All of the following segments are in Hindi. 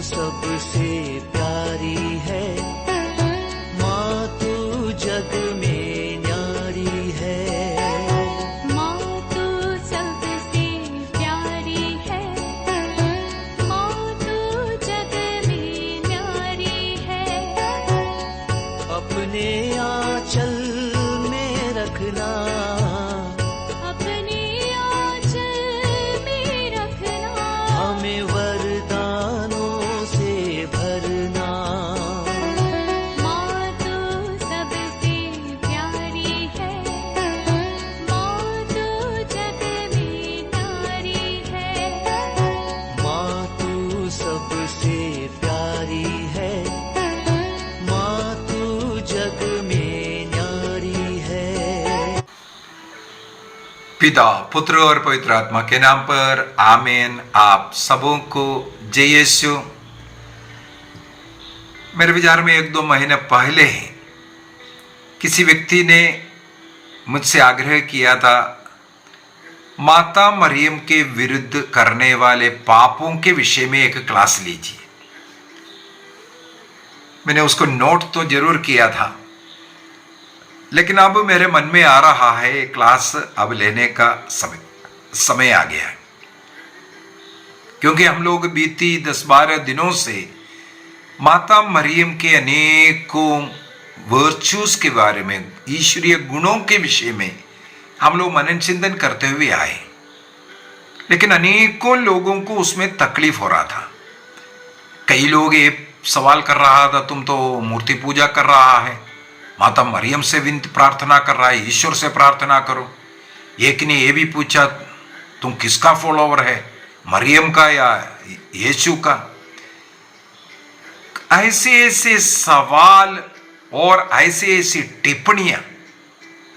सबसे प्यारी है, माँ तू जग में न्यारी है। माँ तू सबसे प्यारी है, माँ तू जग में न्यारी है। अपने आंचल में रखना, अपने आंचल में रखना, हमें वरदानों से भरना। माँ तू सबसे प्यारी है, माँ तू जग में न्यारी है। माँ तू सबसे प्यारी है, माँ तू जग में न्यारी है। पिता, पुत्र और पवित्र आत्मा के नाम पर आमीन। आप सबों को जय यीशु। मेरे विचार में 1-2 महीने पहले ही किसी व्यक्ति ने मुझसे आग्रह किया था, माता मरियम के विरुद्ध करने वाले पापों के विषय में एक क्लास लीजिए। मैंने उसको नोट तो जरूर किया था, लेकिन अब मेरे मन में आ रहा है क्लास अब लेने का समय आ गया है, क्योंकि हम लोग बीती 10-12 दिनों से माता मरियम के अनेकों वर्च्यूज के बारे में, ईश्वरीय गुणों के विषय में हम लोग मनन चिंतन करते हुए आए, लेकिन अनेकों लोगों को उसमें तकलीफ हो रहा था। कई लोग ये सवाल कर रहा था, तुम तो मूर्ति पूजा कर रहा है, माता मरियम से विनती प्रार्थना कर रहा है, ईश्वर से प्रार्थना करो। एक ने ये भी पूछा, तुम किसका फॉलोवर है, मरियम का या यीशु का? ऐसे ऐसे सवाल और ऐसे ऐसी टिप्पणियां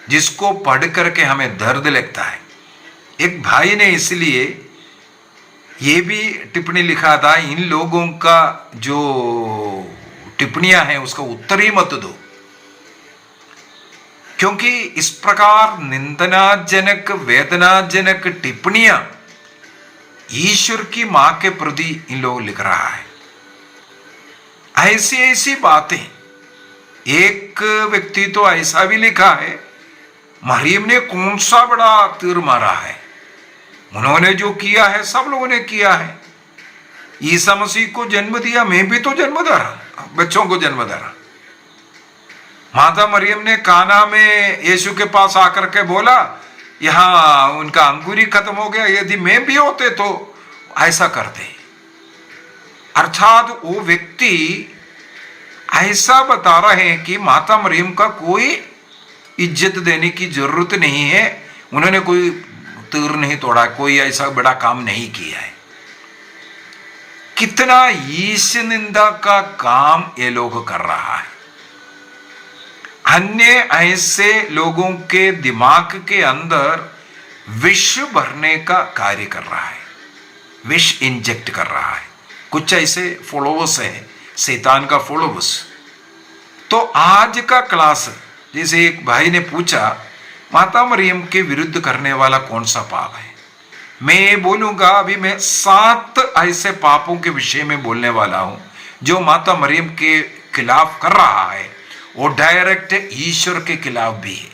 जिसको पढ़ करके हमें दर्द लगता है। एक भाई ने इसलिए ये भी टिप्पणी लिखा था, इन लोगों का जो टिप्पणियां हैं उसका उत्तर ही मत दो, क्योंकि इस प्रकार निंदनाजनक वेदनाजनक टिप्पणियां ईश्वर की मां के प्रति इन लोग लिख रहा है। ऐसी ऐसी बातें, एक व्यक्ति तो ऐसा भी लिखा है, मरियम ने कौन सा बड़ा तीर मारा है, उन्होंने जो किया है सब लोगों ने किया है। ईसा मसीह को जन्म दिया, मैं भी तो जन्म दे रहा, बच्चों को जन्म दे रहा। माता मरियम ने काना में यीशु के पास आकर के बोला, यहां उनका अंगूरी खत्म हो गया, यदि मैं भी होते तो ऐसा करते। अर्थात वो व्यक्ति ऐसा बता रहे हैं कि माता मरियम का कोई इज्जत देने की जरूरत नहीं है, उन्होंने कोई तीर नहीं तोड़ा, कोई ऐसा बड़ा काम नहीं किया है। कितना ईश निंदा का काम ये लोग कर रहा है। अन्य ऐसे लोगों के दिमाग के अंदर विष भरने का कार्य कर रहा है, विष इंजेक्ट कर रहा है। कुछ ऐसे फॉलोवर्स हैं, शैतान का फॉलोवर्स। तो आज का क्लास, जैसे एक भाई ने पूछा, माता मरियम के विरुद्ध करने वाला कौन सा पाप है, मैं बोलूंगा अभी मैं 7 ऐसे पापों के विषय में बोलने वाला हूं जो माता मरियम के खिलाफ कर रहा है। वो डायरेक्ट ईश्वर के खिलाफ भी है,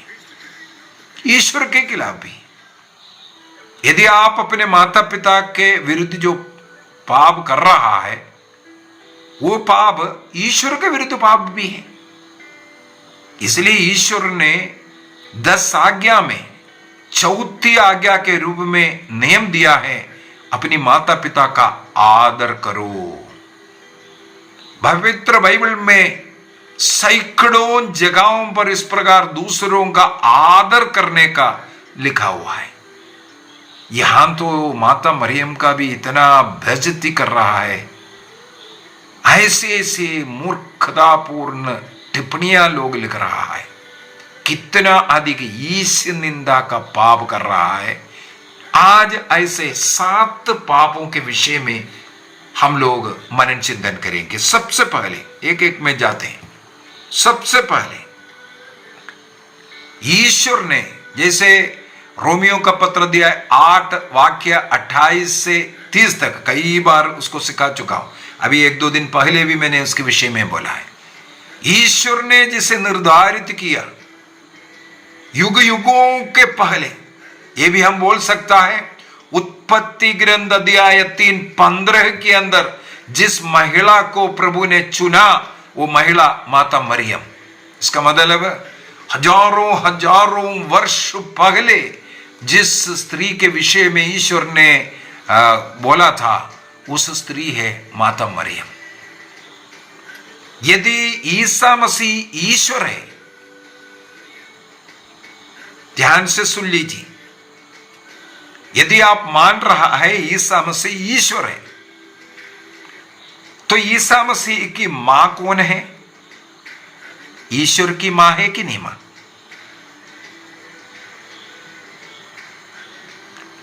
ईश्वर के खिलाफ भी। यदि आप अपने माता पिता के विरुद्ध जो पाप कर रहा है, वो पाप ईश्वर के विरुद्ध पाप भी है। इसलिए ईश्वर ने 10 आज्ञा में चौथी आज्ञा के रूप में नियम दिया है, अपनी माता पिता का आदर करो। पवित्र बाइबल में सैकड़ों जगहों पर इस प्रकार दूसरों का आदर करने का लिखा हुआ है। यहां तो माता मरियम का भी इतना बेइज्जती कर रहा है, ऐसे ऐसे मूर्खतापूर्ण टिप्पणियां लोग लिख रहा है, कितना अधिक ईश निंदा का पाप कर रहा है। आज ऐसे 7 पापों के विषय में हम लोग मनन चिंतन करेंगे। सबसे पहले एक एक में जाते हैं। सबसे पहले ईश्वर ने, जैसे रोमियो का पत्र दिया है 8 वाक्य 28 से 30 तक, कई बार उसको सिखा चुका हूं। अभी 1-2 दिन पहले भी मैंने उसके विषय में बोला है। ईश्वर ने जिसे निर्धारित किया युग युगों के पहले, ये भी हम बोल सकता है उत्पत्ति ग्रंथ अध्याय 3:15 के अंदर जिस महिला को प्रभु ने चुना वो महिला माता मरियम। इसका मतलब हजारों हजारों वर्ष पहले जिस स्त्री के विषय में ईश्वर ने बोला था उस स्त्री है माता मरियम। यदि ईसा मसीह ईश्वर है, ध्यान से सुन लीजिए, यदि आप मान रहा है ईसा मसीह ईश्वर है, तो ईसा मसीह की मां कौन है? ईश्वर की मां है कि नहीं मां?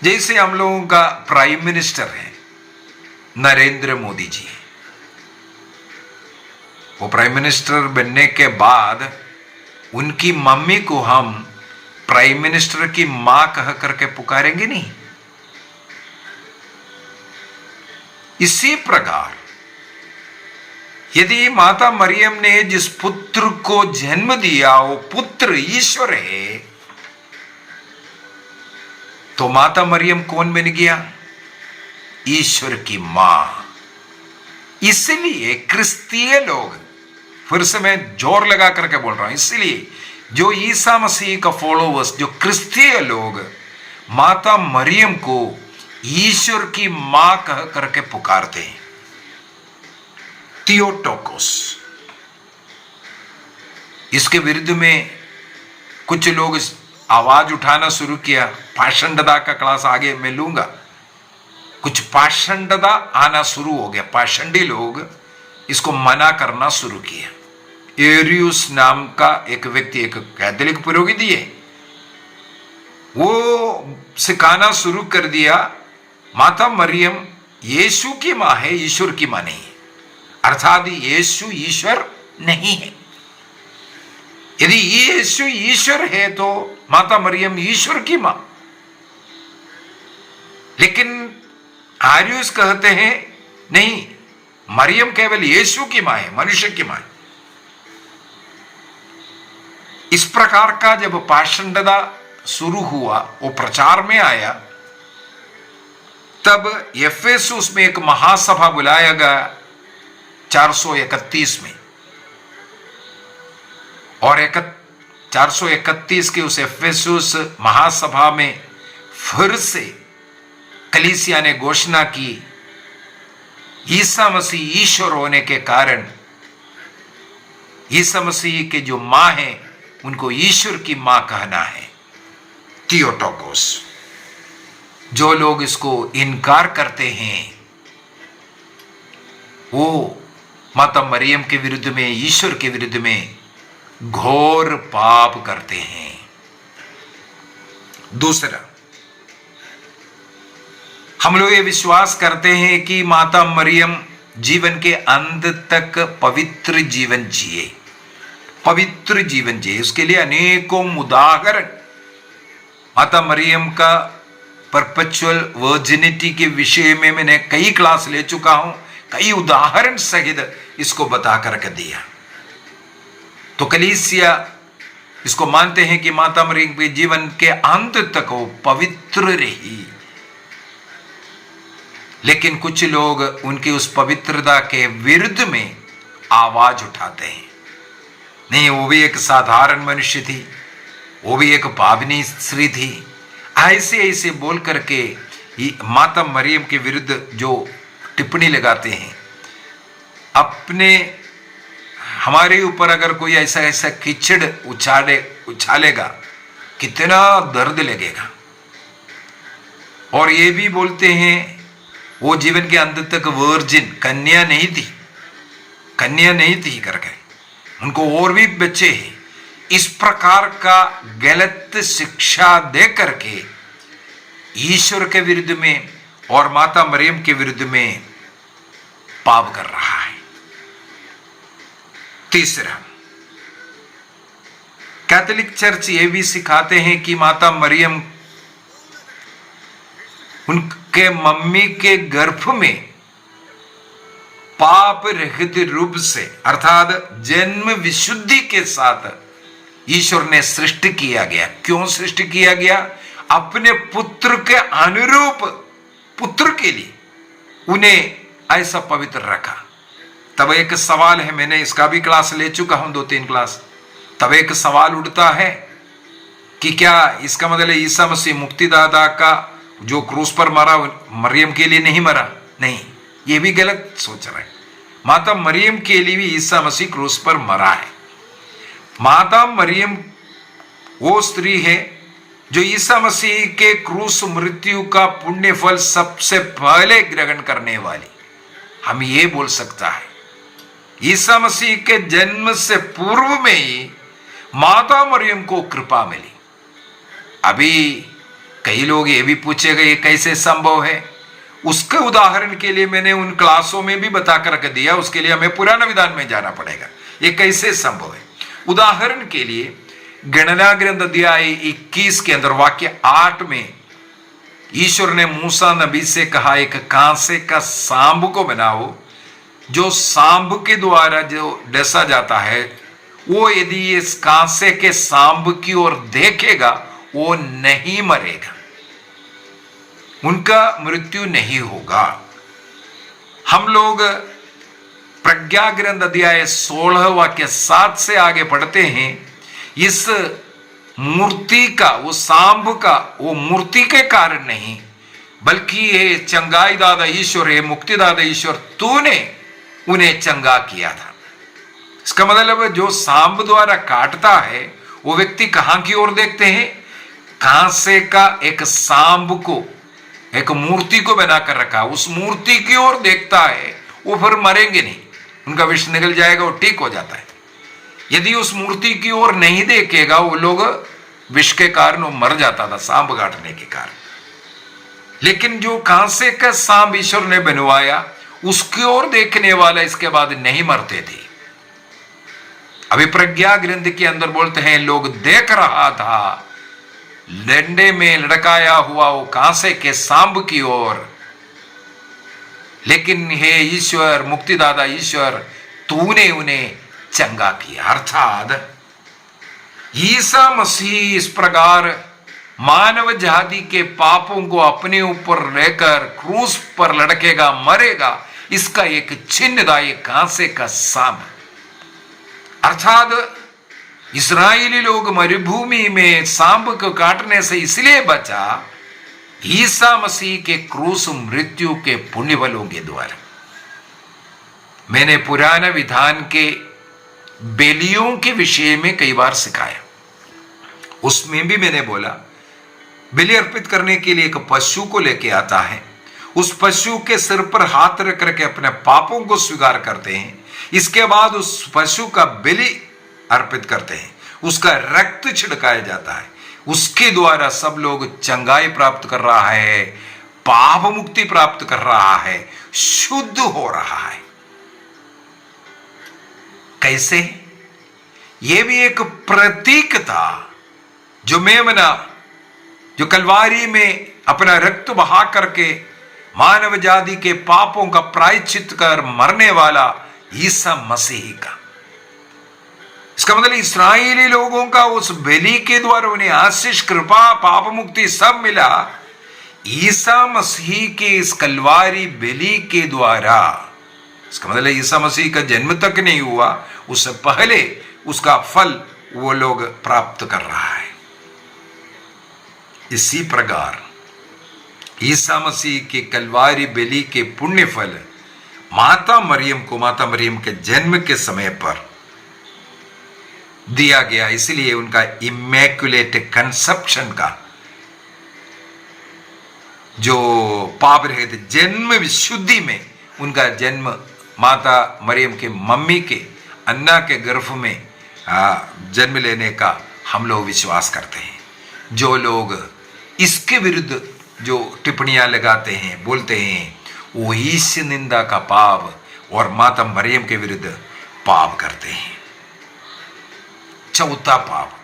जैसे हम लोगों का प्राइम मिनिस्टर है नरेंद्र मोदी जी, वो प्राइम मिनिस्टर बनने के बाद उनकी मम्मी को हम प्राइम मिनिस्टर की मां कह करके पुकारेंगे नहीं? इसी प्रकार यदि माता मरियम ने जिस पुत्र को जन्म दिया वो पुत्र ईश्वर है, तो माता मरियम कौन बन गया? ईश्वर की मां। इसलिए क्रिस्तीय लोग, फिर से मैं जोर लगा करके बोल रहा हूं, इसलिए जो ईसा मसीह का फॉलोवर्स, जो क्रिस्तीय लोग माता मरियम को ईश्वर की मां कह करके पुकारते हैं, थियोटोकोस। इसके विरुद्ध में कुछ लोग आवाज उठाना शुरू किया। पाषंडता का क्लास आगे मैं लूंगा। कुछ पाषंडता आना शुरू हो गया, पाषंडी लोग इसको मना करना शुरू किया। एरियस नाम का एक व्यक्ति, एक कैथोलिक पुरोहित है, वो सिखाना शुरू कर दिया माता मरियम यीशु की मां है, ईश्वर की मां नहीं है। अर्थात यीशु ईश्वर नहीं है। यदि यीशु ईश्वर है तो माता मरियम ईश्वर की मां। लेकिन आर्यूस कहते हैं नहीं, मरियम केवल यीशु की मां है, मनुष्य की मां है। इस प्रकार का जब पाषंडता शुरू हुआ, वो प्रचार में आया, तब एफेसुस में एक महासभा बुलाया गया 431 में, और 431 के उस एफेसुस महासभा में फिर से कलीसिया ने घोषणा की ईसा मसीह ईश्वर होने के कारण ईसा मसीह के जो मां है उनको ईश्वर की मां कहना है, थियोटोकोस। जो लोग इसको इनकार करते हैं वो माता मरियम के विरुद्ध में, ईश्वर के विरुद्ध में घोर पाप करते हैं। दूसरा, हम लोग ये विश्वास करते हैं कि माता मरियम जीवन के अंत तक पवित्र जीवन जिए, पवित्र जीवन जिए। उसके लिए अनेकों उदाहरण माता मरियम का परपेचुअल वर्जिनिटी के विषय में मैंने कई क्लास ले चुका हूं, कई उदाहरण सहित इसको बता करके दिया। तो कलीसिया इसको मानते हैं कि माता मरियम के जीवन के अंत तक वो पवित्र रही। लेकिन कुछ लोग उनकी उस पवित्रता के विरुद्ध में आवाज उठाते हैं, नहीं वो भी एक साधारण मनुष्य थी, वो भी एक पावनी स्त्री थी, ऐसे ऐसे बोल करके माता मरियम के विरुद्ध जो टिप्पणी लगाते हैं। अपने हमारे ऊपर अगर कोई ऐसा ऐसा कीचड़ उछालेगा कितना दर्द लगेगा। और ये भी बोलते हैं वो जीवन के अंत तक वर्जिन, कन्या नहीं थी, कन्या नहीं थी करके, उनको और भी बच्चे हैं। इस प्रकार का गलत शिक्षा दे करके ईश्वर के विरुद्ध में और माता मरियम के विरुद्ध में पाप कर रहा है। तीसरा, कैथोलिक चर्च ये भी सिखाते हैं कि माता मरियम उनके मम्मी के गर्भ में पाप रहित रूप से अर्थात जन्म विशुद्धि के साथ ईश्वर ने सृष्टि किया गया। क्यों सृष्टि किया गया? अपने पुत्र के अनुरूप पुत्र के लिए उन्हें ऐसा पवित्र रखा। तब एक सवाल है, मैंने इसका भी क्लास ले चुका हूं, 2-3 क्लास। तब एक सवाल उठता है कि क्या इसका मतलब ईसा मसीह मुक्तिदाता का जो क्रूस पर मरा मरियम के लिए नहीं मरा? नहीं, ये भी गलत सोच रहे हैं। माता मरियम के लिए भी ईसा मसीह क्रूस पर मरा है। माता मरियम वो स्त्री है जो ईसा मसीह के क्रूस मृत्यु का पुण्य फल सबसे पहले ग्रहण करने वाली। हम ये बोल सकता है ईसा मसीह के जन्म से पूर्व में ही माता मरियम को कृपा मिली। अभी कई लोग ये भी पूछेगा ये कैसे संभव है? उसके उदाहरण के लिए मैंने उन क्लासों में भी बताकर रख दिया, उसके लिए हमें पुराना विधान में जाना पड़ेगा। ये कैसे संभव है? उदाहरण के लिए गणना ग्रंथ अध्याय 21 के अंदर वाक्य 8 में ईश्वर ने मूसा नबी से कहा एक कांसे का सांब को बनाओ, जो सांब के द्वारा जो डसा जाता है वो यदि इस कांसे के सांब की ओर देखेगा वो नहीं मरेगा, उनका मृत्यु नहीं होगा। हम लोग प्रज्ञा ग्रंथ अध्याय 16 वाक्य 7 से आगे पढ़ते हैं। इस मूर्ति का, वो सांब का, वो मूर्ति के कारण नहीं बल्कि ये चंगाई दादा ईश्वर है, मुक्तिदाता ईश्वर, तूने उन्हें चंगा किया था। इसका मतलब जो सांब द्वारा काटता है वो व्यक्ति कहां की ओर देखते हैं? कांसे का एक सांब को, एक मूर्ति को बनाकर रखा, उस मूर्ति की ओर देखता है। वो फिर मरेंगे नहीं, उनका विष निकल जाएगा, वो ठीक हो जाता है। यदि उस मूर्ति की ओर नहीं देखेगा वो लोग विष के कारण वो मर जाता था, सांप काटने के कारण। लेकिन जो कांसे का सांप ईश्वर ने बनवाया उसकी ओर देखने वाला इसके बाद नहीं मरते थे। अभी प्रज्ञा ग्रंथ के अंदर बोलते हैं लोग देख रहा था डंडे में लटकाया हुआ वो कांसे के सांप की ओर, लेकिन हे ईश्वर, मुक्तिदाता ईश्वर, तूने उन्हें चंगा किया। अर्थात ईसा मसीह इस प्रकार मानव जाति के पापों को अपने ऊपर लेकर क्रूस पर लटकेगा, मरेगा, इसका एक चिन्ह था ये कांसे का सांप। अर्थात इस्राएली लोग मरुभूमि में सांप को काटने से इसलिए बचा ईसा मसीह के क्रूस मृत्यु के पुण्य बलों के द्वारा। मैंने पुराना विधान के बेलियों के विषय में कई बार सिखाया। उसमें भी मैंने बोला बलि अर्पित करने के लिए एक पशु को लेके आता है, उस पशु के सिर पर हाथ रख करके अपने पापों को स्वीकार करते हैं। इसके बाद उस पशु का बलि अर्पित करते हैं, उसका रक्त छिड़काया जाता है। उसके द्वारा सब लोग चंगाई प्राप्त कर रहा है, पाप मुक्ति प्राप्त कर रहा है, शुद्ध हो रहा है। कैसे? यह भी एक प्रतीक था जो मेमना, जो कलवारी में अपना रक्त बहा करके मानव जाति के पापों का प्रायश्चित कर मरने वाला ईसा मसीह का। इसका मतलब इस्राएली लोगों का उस बलि के द्वारा उन्हें आशीष, कृपा, पाप मुक्ति सब मिला। ईसा मसीह के इस कलवारी बलि के द्वारा, इसका मतलब ईसा मसीह का जन्म तक नहीं हुआ, उससे पहले उसका फल वो लोग प्राप्त कर रहा है। इसी प्रकार ईसा मसीह के कलवारी बलि के पुण्य फल माता मरियम को, माता मरियम के जन्म के समय पर दिया गया। इसलिए उनका इमैक्युलेट कंसेप्शन का जो पाप रहित जन्म विशुद्धि में उनका जन्म माता मरियम के मम्मी के अन्ना के गर्भ में जन्म लेने का हम लोग विश्वास करते हैं। जो लोग इसके विरुद्ध जो टिप्पणियां लगाते हैं, बोलते हैं, वो ईश निंदा का पाप और माता मरियम के विरुद्ध पाप करते हैं। चौथा पाप,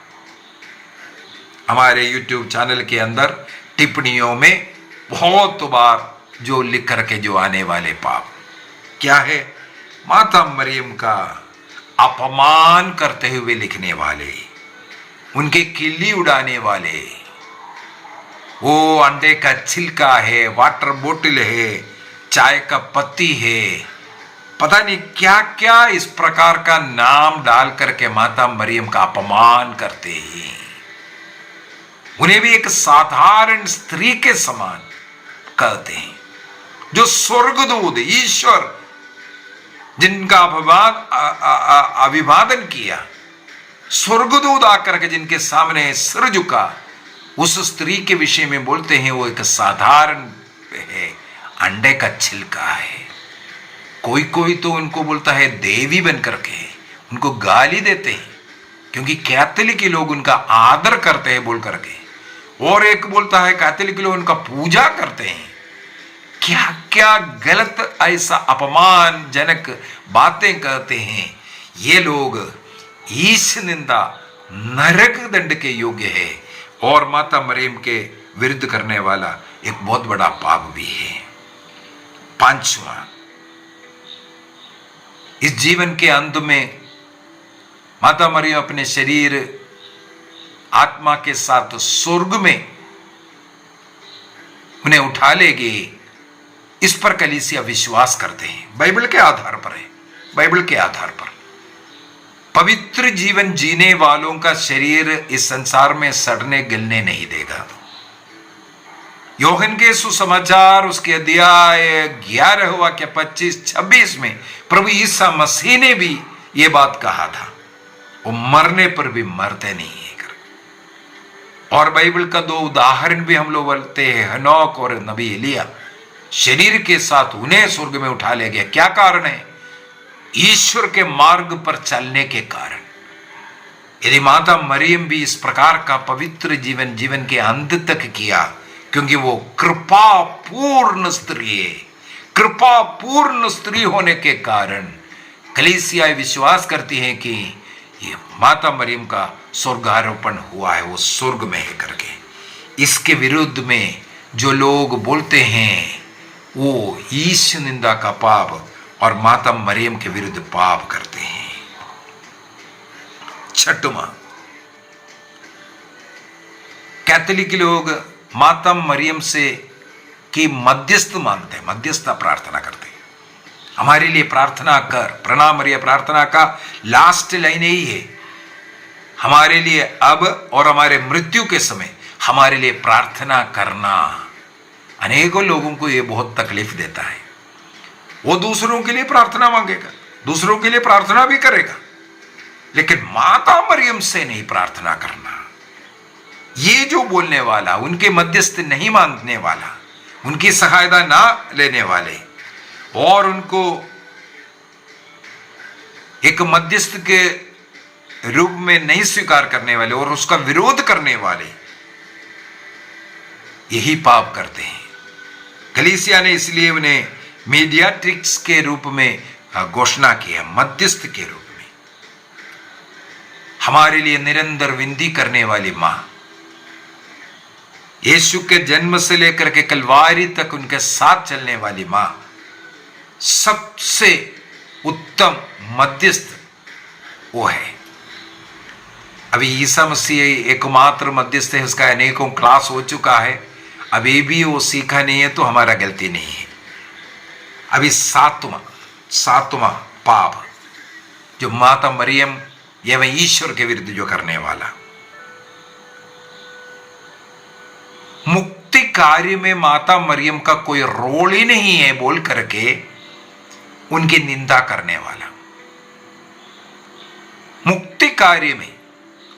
हमारे YouTube चैनल के अंदर टिप्पणियों में बहुत बार जो लिख करके जो आने वाले पाप क्या है? माता मरियम का अपमान करते हुए लिखने वाले, उनके किल्ली उड़ाने वाले, वो अंडे का छिलका है, वाटर बोतल है, चाय का पत्ती है, पता नहीं क्या क्या इस प्रकार का नाम डाल करके माता मरियम का अपमान करते हैं। उन्हें भी एक साधारण स्त्री के समान कहते हैं। जो स्वर्गदूत ईश्वर जिनका अभिवादन किया, स्वर्गदूत आकर के जिनके सामने सिर झुका, उस स्त्री के विषय में बोलते हैं वो एक साधारण है, अंडे का छिलका है। कोई कोई तो उनको बोलता है देवी बन करके, उनको गाली देते हैं क्योंकि कैथोलिक लोग उनका आदर करते हैं बोल करके, और एक बोलता है कैथोलिक लोग उनका पूजा करते हैं। क्या क्या गलत ऐसा अपमानजनक बातें कहते हैं ये लोग। ईश निंदा नरक दंड के योग्य है, और माता मरियम के विरुद्ध करने वाला एक बहुत बड़ा पाप भी है। पांचवा, इस जीवन के अंत में माता मरियम अपने शरीर आत्मा के साथ स्वर्ग में उन्हें उठा लेगी, इस पर कलीसिया विश्वास करते हैं। बाइबल के आधार पर है, बाइबल के आधार पर। पवित्र जीवन जीने वालों का शरीर इस संसार में सड़ने गिलने नहीं देगा। योहन के सुसमाचार उसके अध्याय 11 वाक्य 25-26 में प्रभु ईसा मसीह ने भी यह बात कहा था, वो मरने पर भी मरते नहीं है। और बाइबल का 2 उदाहरण भी हम लोग बोलते हैं, हनोक और नबी एलिया। शरीर के साथ उन्हें स्वर्ग में उठा ले गया। क्या कारण है? ईश्वर के मार्ग पर चलने के कारण। यदि माता मरियम भी इस प्रकार का पवित्र जीवन जीवन के अंत तक किया, क्योंकि वो कृपा पूर्ण स्त्री है, कृपा पूर्ण स्त्री होने के कारण कलीसिया विश्वास करती है कि ये माता मरियम का स्वर्गारोपण हुआ है, वो स्वर्ग में है करके। इसके विरुद्ध में जो लोग बोलते हैं वो ईश निंदा का पाप और माता मरियम के विरुद्ध पाप करते हैं। छठवां, कैथोलिक लोग माता मरियम से की मध्यस्थ मांगते हैं, मध्यस्थता प्रार्थना करते हैं। हमारे लिए प्रार्थना कर, प्रणाम मरिया प्रार्थना का लास्ट लाइन यही है, हमारे लिए अब और हमारे मृत्यु के समय हमारे लिए प्रार्थना करना। अनेकों लोगों को यह बहुत तकलीफ देता है। वो दूसरों के लिए प्रार्थना मांगेगा, दूसरों के लिए प्रार्थना भी करेगा, लेकिन माता मरियम से नहीं प्रार्थना करना। ये जो बोलने वाला, उनके मध्यस्थ नहीं मानने वाला, उनकी सहायता ना लेने वाले और उनको एक मध्यस्थ के रूप में नहीं स्वीकार करने वाले और उसका विरोध करने वाले, यही पाप करते हैं। कलीसिया ने इसलिए उन्हें मीडियाट्रिक्स के रूप में घोषणा किया, मध्यस्थ के रूप में। हमारे लिए निरंतर विनती करने वाली मां, यीशु के जन्म से लेकर के कलवारी तक उनके साथ चलने वाली मां, सबसे उत्तम मध्यस्थ वो है। अभी ईसा मसीह एकमात्र मध्यस्थ है, उसका अनेकों क्लास हो चुका है, अभी भी वो सीखा नहीं है तो हमारा गलती नहीं है। अभी सातवां पाप जो माता मरियम एवं ईश्वर के विरुद्ध जो करने वाला, मुक्ति कार्य में माता मरियम का कोई रोल ही नहीं है बोल करके उनकी निंदा करने वाला। मुक्ति कार्य में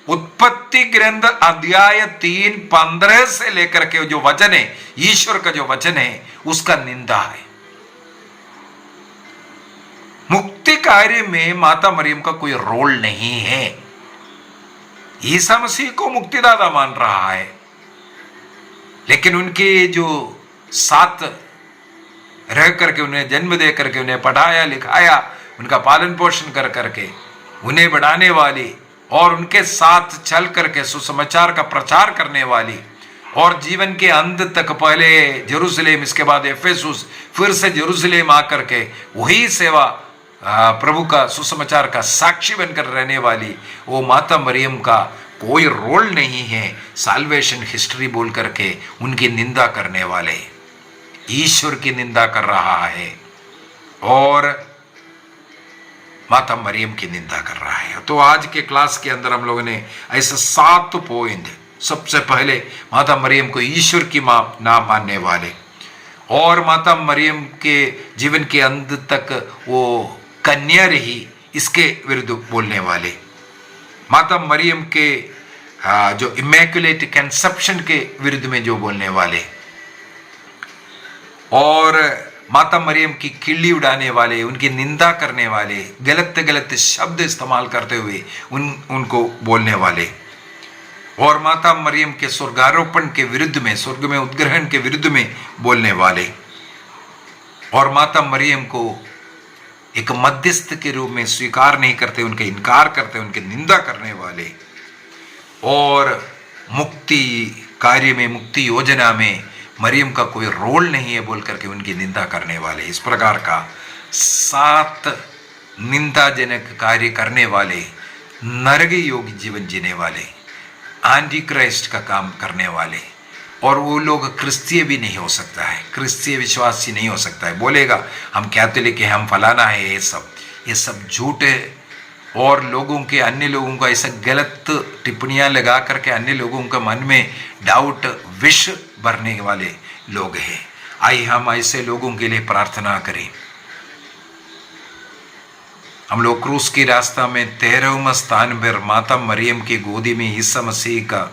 उत्पत्ति ग्रंथ अध्याय 3:15 से लेकर के जो वचन है, ईश्वर का जो वचन है, उसका निंदा है। मुक्ति कार्य में माता मरियम का कोई रोल नहीं है। ईसा मसीह को मुक्तिदाता मान रहा है, लेकिन उनके जो साथ रह करके उन्हें जन्म दे करके उन्हें पढ़ाया लिखाया, उनका पालन पोषण कर करके उन्हें बढ़ाने वाली और उनके साथ चल करके सुसमाचार का प्रचार करने वाली और जीवन के अंत तक पहले जेरूसलेम, इसके बाद एफेसुस, फिर से जेरूसलेम आकर के वही सेवा, प्रभु का सुसमाचार का साक्षी बनकर रहने वाली वो माता मरियम का कोई रोल नहीं है साल्वेशन हिस्ट्री बोल करके उनकी निंदा करने वाले। ईश्वर की निंदा कर रहा है और माता मरियम की निंदा कर रहा है। तो आज के क्लास के अंदर हम लोगों ने ऐसे 7 पॉइंट, सबसे पहले माता मरियम को ईश्वर की मां ना मानने वाले, और माता मरियम के जीवन के अंत तक वो कन्या रही इसके विरुद्ध बोलने वाले, माता मरियम के जो इमैक्युलेट कंसेप्शन के विरुद्ध में जो बोलने वाले, और माता मरियम की किल्ली उड़ाने वाले, उनकी निंदा करने वाले, गलत शब्द इस्तेमाल करते हुए उनको बोलने वाले, और माता मरियम के स्वर्गारोपण के विरुद्ध में, स्वर्ग में उद्ग्रहण के विरुद्ध में बोलने वाले, और माता मरियम को एक मध्यस्थ के रूप में स्वीकार नहीं करते, उनके इनकार करते, उनकी निंदा करने वाले, और मुक्ति कार्य में, मुक्ति योजना में मरियम का कोई रोल नहीं है बोल करके उनकी निंदा करने वाले। इस प्रकार का 7 निंदाजनक कार्य करने वाले, नरक योगी जीवन जीने वाले, एंटी क्राइस्ट का काम करने वाले, और वो लोग क्रिस्तीय भी नहीं हो सकता है, क्रिस्तीय विश्वासी नहीं हो सकता है। बोलेगा हम कैथोलिक है, हम फलाना है, ये सब झूठ है, और लोगों के, अन्य लोगों को ऐसा गलत टिप्पणियां लगा करके अन्य लोगों के मन में डाउट, विष भरने वाले लोग हैं। आइए हम ऐसे लोगों के लिए प्रार्थना करें। हम लोग क्रूस की रास्ता में 13वें स्थान पर माता मरियम की गोदी में ईसा मसीह का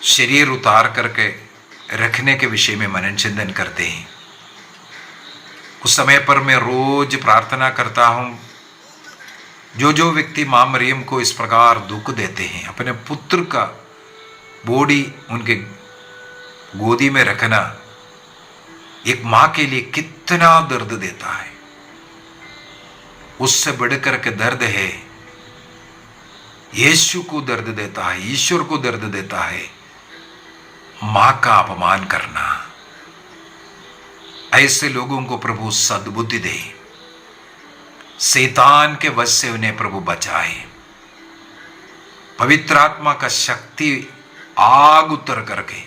शरीर उतार करके रखने के विषय में मनन चिंतन करते हैं। उस समय पर मैं रोज प्रार्थना करता हूं, जो व्यक्ति मां मरियम को इस प्रकार दुख देते हैं, अपने पुत्र का बॉडी उनके गोदी में रखना एक मां के लिए कितना दर्द देता है, उससे बढ़कर के दर्द है यीशु को दर्द देता है, ईश्वर को दर्द देता है मां का अपमान करना। ऐसे लोगों को प्रभु सद्बुद्धि दे, शैतान के वश से उन्हें प्रभु बचाए, पवित्र आत्मा का शक्ति आग उतर करके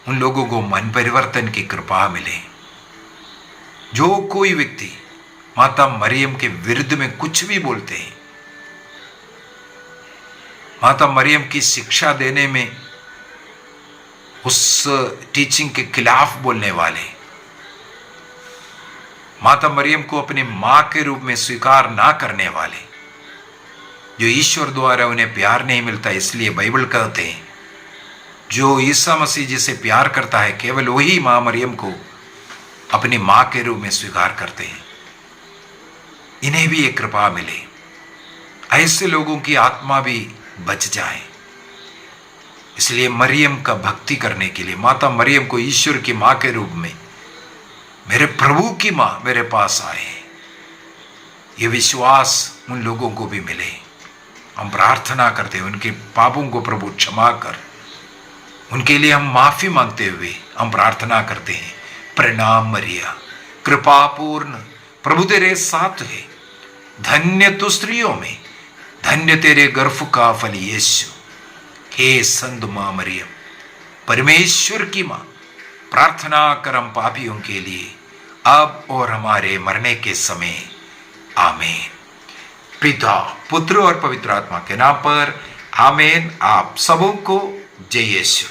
उन लोगों को मन परिवर्तन की कृपा मिले। जो कोई व्यक्ति माता मरियम के विरुद्ध में कुछ भी बोलते हैं, माता मरियम की शिक्षा देने में उस टीचिंग के खिलाफ बोलने वाले, माता मरियम को अपनी मां के रूप में स्वीकार ना करने वाले, जो ईश्वर द्वारा उन्हें प्यार नहीं मिलता, इसलिए बाइबल कहते हैं जो ईसा मसीह जिसे प्यार करता है केवल वही मां मरियम को अपनी मां के रूप में स्वीकार करते हैं, इन्हें भी एक कृपा मिले, ऐसे लोगों की आत्मा भी बच जाए। इसलिए मरियम का भक्ति करने के लिए, माता मरियम को ईश्वर की मां के रूप में, मेरे प्रभु की मां मेरे पास आए, ये विश्वास उन लोगों को भी मिले। हम प्रार्थना करते हैं उनके पापों को प्रभु क्षमा कर, उनके लिए हम माफी मांगते हुए हम प्रार्थना करते हैं। प्रणाम मरिया, कृपापूर्ण प्रभु तेरे साथ है, धन्य तू स्त्रियों में, धन्य तेरे गर्भ का फल यीशु। हे संत मां मरियम, परमेश्वर की मां, प्रार्थना कर हम पापियों के लिए, अब और हमारे मरने के समय। आमीन। पिता, पुत्र और पवित्र आत्मा के नाम पर आमीन। आप सबों को जय यीशु।